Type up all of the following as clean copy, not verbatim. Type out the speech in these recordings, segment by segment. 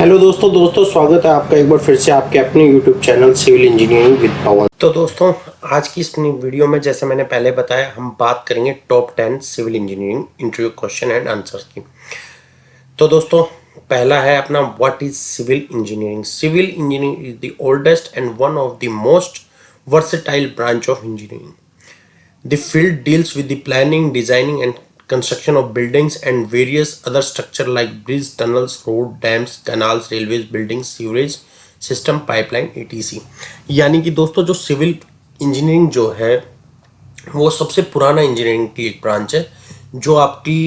Hello दोस्तों स्वागत है आपका एक बार फिर से आपके अपने YouTube channel civil engineering with Pawan. तो दोस्तों आज की इस वीडियो में जैसे मैंने पहले बताया हम बात करेंगे top 10 civil engineering interview question and answers की। तो दोस्तों पहला है अपना what is civil engineering. Civil engineering is the oldest and one of the most versatile branch of engineering. The field deals with the planning, designing and construction of buildings and various other structure like bridges, tunnels, road, dams, canals, railways, buildings, sewerage system, pipeline, etc. यानी कि दोस्तों जो civil engineering जो है वो सबसे पुराना engineering की एक ब्रांच है जो आपकी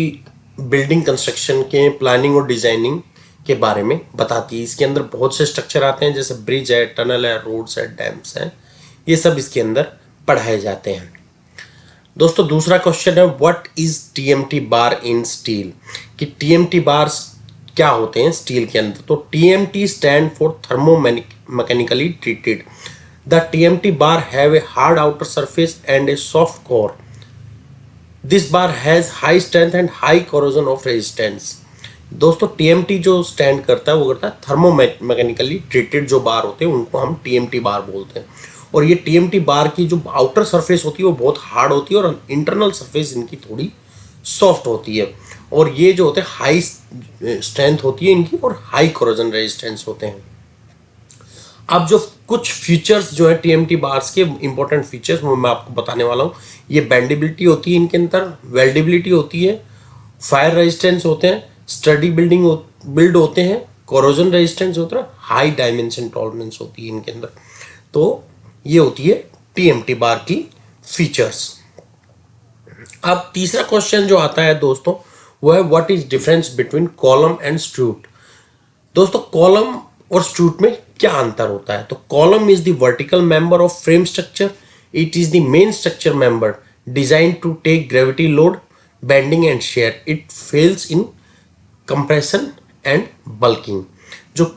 बिल्डिंग कंस्ट्रक्शन के प्लानिंग और डिजाइनिंग के बारे में बताती है। इसके अंदर बहुत से स्ट्रक्चर आते हैं जैसे ब्रिज है, टनल है, रोड्स है, डैम्स हैं, ये सब इसके अंदर पढ़ाए जाते हैं। दोस्तों दूसरा क्वेश्चन है what is TMT bar in steel, कि टीएमटी बार क्या होते हैं स्टील के अंदर। तो TMT stand for thermo mechanically treated. The TMT bar have a hard outer surface and A soft core. This bar has high strength and high corrosion of resistance. दोस्तों TMT जो stand करता है वो करता है थर्मो मैकेनिकली ट्रीटेड जो बार होते हैं उनको हम टीएमटी बार बोलते हैं। और ये टीएमटी बार की जो आउटर सरफेस होती है वो बहुत हार्ड होती है और इंटरनल सरफेस इनकी थोड़ी सॉफ्ट होती है। और ये जो होते हैं हाई स्ट्रेंथ होती है इनकी और हाई कोरोजन रेजिस्टेंस होते हैं। अब जो कुछ फीचर्स जो है टीएमटी बार्स के इंपॉर्टेंट फीचर्स वो मैं आपको बताने वाला हूँ। ये बेंडेबिलिटी होती है इनके अंदर, वेल्डेबिलिटी होती है, फायर रेजिस्टेंस होते हैं, स्टडी बिल्ड होते हैं, कोरोजन रेजिस्टेंस होता है, हाई डायमेंशन टॉलरेंस होती है इनके अंदर। तो ये होती है टीएमटी बार की फीचर्स। अब तीसरा क्वेश्चन जो आता है दोस्तों वो है what is difference between column and strut. दोस्तों कॉलम और स्ट्रूट में क्या अंतर होता है। तो column is the vertical member of frame structure. It is the main structure member design to take gravity load, bending and shear. It fails in compression and buckling. जो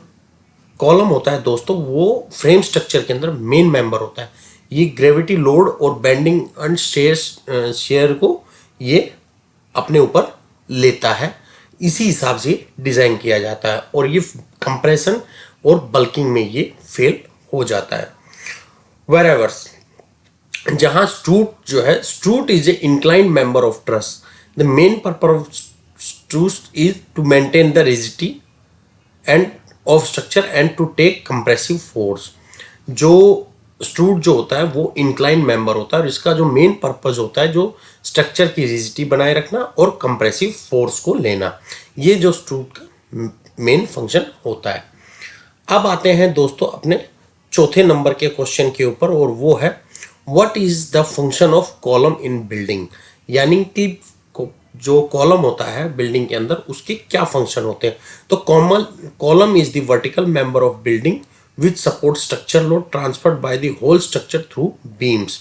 column होता है दोस्तों वो फ्रेम स्ट्रक्चर के अंदर main member होता है। ये ग्रेविटी लोड और बेंडिंग एंड शेयर को ये अपने ऊपर लेता है, इसी हिसाब से डिजाइन किया जाता है और ये कंप्रेशन और बल्किंग में ये फेल हो जाता है। वेरेवर्स जहां स्ट्रूट जो है, strut is a inclined member of truss. The main purpose of strut is to maintain the rigidity and of structure and to take compressive force. जो स्ट्रूट जो होता है वो इंक्लाइन मेंबर होता है और इसका जो मेन पर्पस होता है जो स्ट्रक्चर की रिजिडिटी बनाए रखना और कंप्रेसिव फोर्स को लेना, ये जो स्ट्रूट का मेन फंक्शन होता है। अब आते हैं दोस्तों अपने चौथे नंबर के क्वेश्चन के ऊपर और वो है what is the function of column in building. यानी कि जो कॉलम होता है बिल्डिंग के अंदर उसके क्या फंक्शन होते हैं। तो column is the vertical member of building which support structure load transferred by the whole structure through beams.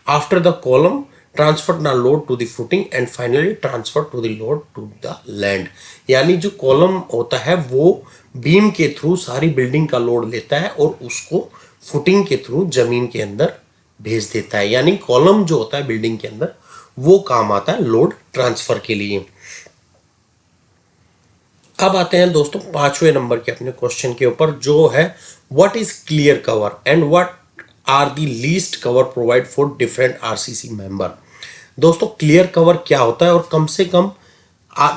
After the column transfer the load to the footing and finally transfer to the load to the land. यानी जो column होता है वो beam के through सारी building का load लेता है और उसको फुटिंग के थ्रू जमीन के अंदर भेज देता है। यानी कॉलम जो होता है बिल्डिंग के अंदर वो काम आता है लोड ट्रांसफर के लिए। अब आते हैं दोस्तों पांचवें नंबर के अपने क्वेश्चन के ऊपर जो है what is clear cover and what are the least cover provide for different RCC member. दोस्तों क्लियर कवर क्या होता है और कम से कम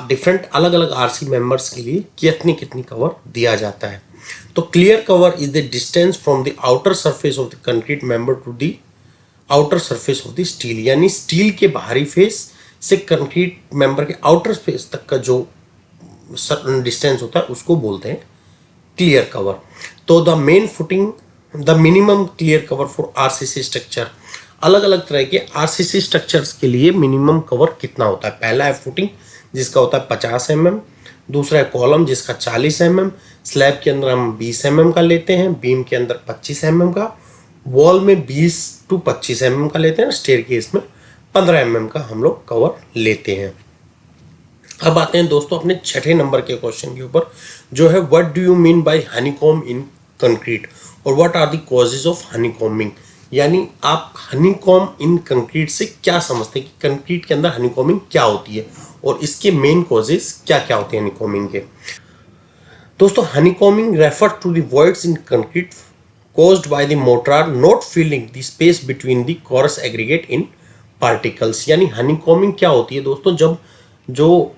डिफरेंट अलग अलग आरसी मेंबर्स के लिए कितनी कितनी कवर दिया जाता है। तो clear cover is the distance from the outer surface of the concrete member to the outer surface of the steel. यानी स्टील के बाहरी फेस से कंक्रीट मेंबर के आउटर फेस तक का जो डिस्टेंस होता है उसको बोलते हैं क्लियर कवर। तो the main footing the minimum clear cover for RCC structure. अलग अलग तरह के आरसीसी स्ट्रक्चर्स के लिए मिनिमम कवर कितना होता है। पहला है फुटिंग जिसका होता है 50 mm, दूसरा है कॉलम जिसका 40 mm, स्लैब के अंदर हम 20 mm का लेते हैं, बीम के अंदर 25 mm का, वॉल में 20 to 25 mm का लेते हैं, स्टेयरकेस में 15 mm का हम लोग कवर लेते हैं। अब आते हैं दोस्तों अपने छठे नंबर के क्वेश्चन के ऊपर जो है what do you mean by honeycomb in concrete और what are the causes of honeycombing. यानी आप हनीकॉम इन कंक्रीट से क्या समझते हैं कि कंक्रीट के अंदर हनीकॉमिंग क्या होती है और इसके मेन कॉजेज क्या क्या होते हैं हनीकॉमिंग के। दोस्तों honeycombing refer to the voids in concrete caused by the mortar not filling the space between the coarse aggregate in particles। यानी हनीकॉमिंग क्या होती है दोस्तों, जब जो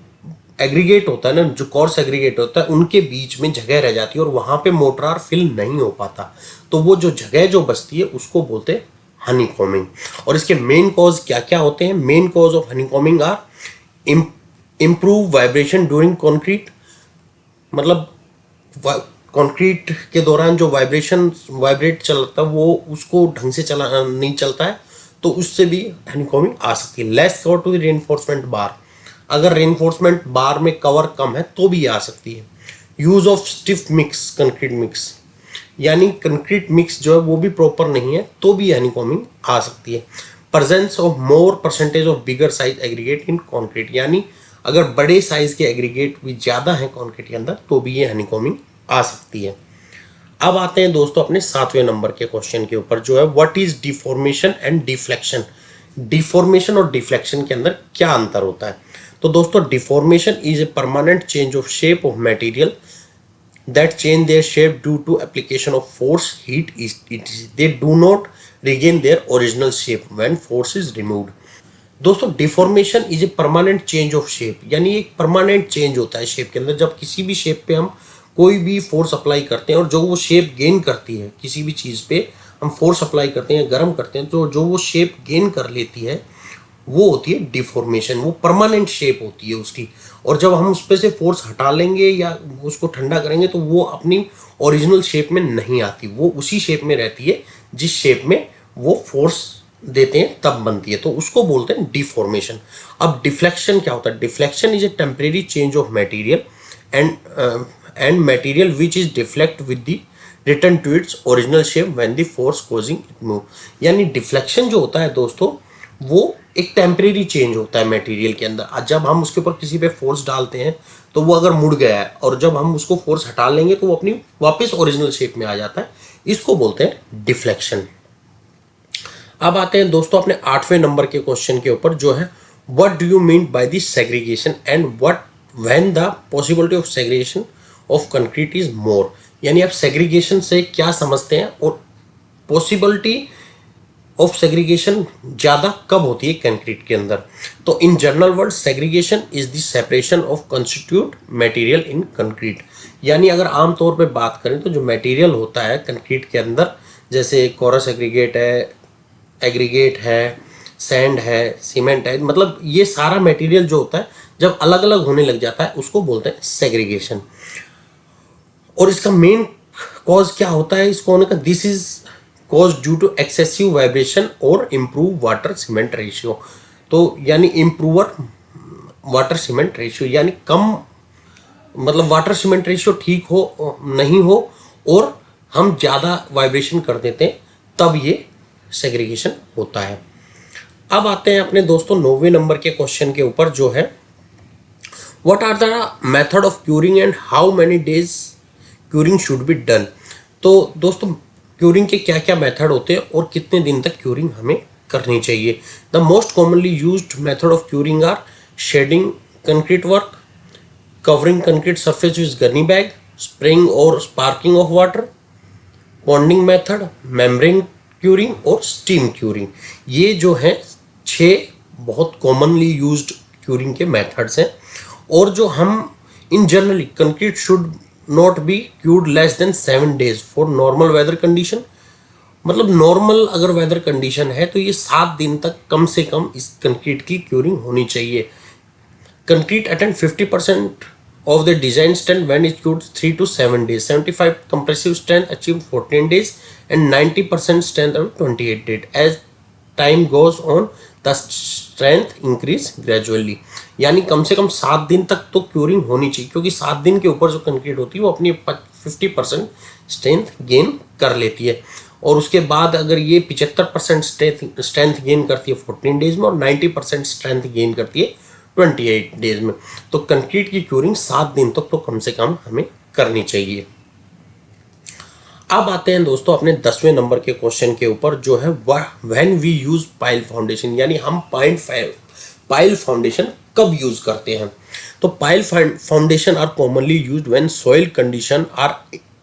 एग्रीगेट होता है ना, जो कोर्स एग्रीगेट होता है उनके बीच में जगह रह जाती है और वहां पे मोटार फिल नहीं हो पाता, तो वो जो जगह जो बचती है उसको बोलते हैं हनीकॉमिंग। और इसके मेन कॉज क्या क्या होते हैं? Main cause of honeycombing are improve vibration during concrete, मतलब कंक्रीट के दौरान जो वाइब्रेट चलता है वो उसको ढंग से चला नहीं चलता है, तो उससे भी हनीकॉमिंग आ सकती है। Less cover to the reinforcement bar, अगर रेनफोर्समेंट बार में कवर कम है तो भी आ सकती है। Use of stiff mix concrete mix, यानी कंक्रीट मिक्स जो है वो भी प्रॉपर नहीं है तो भी हनीकॉमिंग आ सकती है। Presence of more percentage of bigger size aggregate in concrete, यानी अगर बड़े साइज के एग्रीगेट भी ज़्यादा है कॉन्क्रीट के अंदर तो भी ये हनीकॉमिंग आ सकती है। अब आते हैं दोस्तों अपने 7वें नंबर के क्वेश्चन के ऊपर, जो है what is deformation and deflection. Deformation और डिफ्लेक्शन के अंदर क्या अंतर होता है? तो दोस्तों deformation is a permanent change of shape of material that change their shape due to application of force heat they do not regain their original shape when force is removed। दोस्तों deformation is a permanent change of shape, यानी एक permanent change होता है shape के अंदर। जब किसी भी शेप पे हम कोई भी फोर्स अप्लाई करते हैं और जो वो शेप गेन करती है, किसी भी चीज़ पे हम फोर्स अप्लाई करते हैं, गर्म करते हैं, तो जो वो शेप गेन कर लेती है वो होती है डिफॉर्मेशन। वो परमानेंट शेप होती है उसकी, और जब हम उस पे से फोर्स हटा लेंगे या उसको ठंडा करेंगे तो वो अपनी ओरिजिनल शेप में नहीं आती, वो उसी शेप में रहती है जिस शेप में वो फोर्स देते हैं तब बनती है, तो उसको बोलते हैं डिफॉर्मेशन। अब डिफ्लेक्शन क्या होता है? Deflection is a temporary change of material and material which is deflect with the return to its original shape when the force causing it move. यानी डिफ्लेक्शन जो होता है दोस्तों वो एक टेम्परेरी चेंज होता है मटेरियल के अंदर। जब हम उसके ऊपर किसी पे फोर्स डालते हैं तो वो अगर मुड़ गया है और जब हम उसको फोर्स हटा लेंगे तो वो अपनी वापस ओरिजिनल शेप में आ जाता है, इसको बोलते हैं डिफ्लेक्शन। अब आते हैं दोस्तों अपने 8वें नंबर के क्वेश्चन के ऊपर, जो है what do you mean by the segregation and what when the possibility of segregation of concrete is more. यानी आप सेग्रीगेशन से क्या समझते हैं और पॉसिबिलिटी ऑफ सेग्रीगेशन ज़्यादा कब होती है कंक्रीट के अंदर? तो in general word segregation is the separation of constitute material in concrete. यानी अगर आम तौर पे बात करें तो जो मटेरियल होता है कंक्रीट के अंदर, जैसे कोरस एग्रीगेट है, सैंड है, सीमेंट है, मतलब ये सारा मटेरियल जो होता है जब अलग अलग होने लग जाता है उसको बोलते हैं सेग्रीगेशन। और इसका मेन कॉज क्या होता है इसको होने का? This is cause due to excessive vibration और इम्प्रूव वाटर सीमेंट रेशियो। तो यानी इम्प्रूवर वाटर सीमेंट रेशियो, यानी कम, मतलब वाटर सीमेंट रेशियो ठीक हो नहीं हो और हम ज़्यादा वाइब्रेशन कर देते हैं तब ये सेग्रीगेशन होता है। अब आते हैं अपने दोस्तों 9वें नंबर के क्वेश्चन के ऊपर, जो है what are the method of curing and how many days curing should be done. तो दोस्तों क्यूरिंग के क्या क्या मेथड होते हैं और कितने दिन तक क्यूरिंग हमें करनी चाहिए? The most commonly used method of curing are shading concrete work, covering concrete surface with gunny bag, spraying और sparking of water, ponding method, membrane curing और स्टीम क्यूरिंग। ये जो है 6 बहुत कॉमनली यूज्ड क्यूरिंग के मेथड्स हैं। और जो हम in generally concrete should not be cured less than 7 days for normal weather condition, मतलब नॉर्मल अगर वेदर कंडीशन है तो ये 7 दिन तक कम से कम इस कंक्रीट की क्यूरिंग होनी चाहिए। Concrete attend 50% of the design strength when it cured 3 to 7 days, 75 compressive strength achieved 14 days and 90% strength of 28 days. As time goes on the strength increase gradually। यानी कम से कम 7 दिन तक तो क्यूरिंग होनी चाहिए, क्योंकि 7 दिन के ऊपर जो कंक्रीट होती है वो अपनी 50% स्ट्रेंथ गेन कर लेती है, और उसके बाद अगर ये 75% स्ट्रेंथ गेन करती है 14 डेज में और 90% स्ट्रेंथ गेन करती है 28 डेज में, तो कंक्रीट की क्यूरिंग 7 दिन तक तो कम से कम हमें करनी चाहिए। अब आते हैं दोस्तों अपने 10वें नंबर के क्वेश्चन के ऊपर, जो है when we use pile foundation. यानी हम पाइल फाउंडेशन कब यूज करते हैं? तो pile foundation are commonly used when soil condition are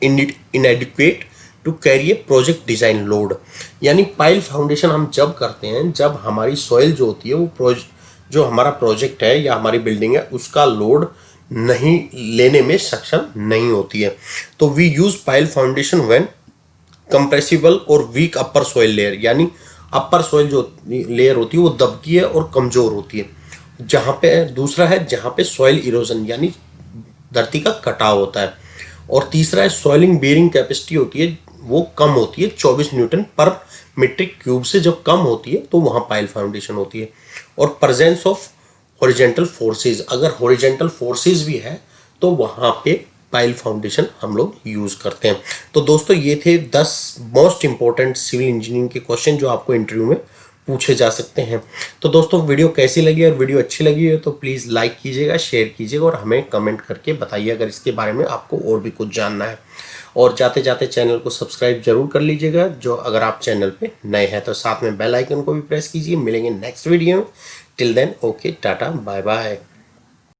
inadequate to carry a project design load. यानी पाइल फाउंडेशन हम जब करते हैं जब हमारी सॉइल जो होती है वो जो हमारा प्रोजेक्ट है या हमारी बिल्डिंग है उसका लोड नहीं लेने में सक्षम नहीं होती है। तो we use pile foundation when compressible और वीक अपर सॉइल लेयर, यानी अपर सॉइल जो लेयर होती है वो दबकी है और कमजोर होती है। जहां पे दूसरा है जहां पे सॉइल इरोजन यानी धरती का कटाव होता है। और तीसरा है सॉइलिंग बेयरिंग कैपेसिटी होती है वो कम होती है 24 न्यूटन पर मीट्रिक क्यूब से जब कम होती है तो वहां पाइल फाउंडेशन होती है। और प्रेजेंस ऑफ हॉरिजेंटल फोर्सेस, अगर हॉरिजेंटल फोर्सेस भी है तो वहां पे पाइल फाउंडेशन हम लोग यूज करते हैं। तो दोस्तों ये थे 10 मोस्ट इंपॉर्टेंट सिविल इंजीनियरिंग के क्वेश्चन जो आपको इंटरव्यू में पूछे जा सकते हैं। तो दोस्तों वीडियो कैसी लगी और वीडियो अच्छी लगी है तो प्लीज़ लाइक कीजिएगा, शेयर कीजिएगा और हमें कमेंट करके बताइए अगर इसके बारे में आपको और भी कुछ जानना है। और जाते जाते चैनल को सब्सक्राइब जरूर कर लीजिएगा जो अगर आप चैनल पे नए हैं, तो साथ में बेल आइकन को भी प्रेस कीजिए। मिलेंगे नेक्स्ट वीडियो में। Till then okay, tata, bye bye.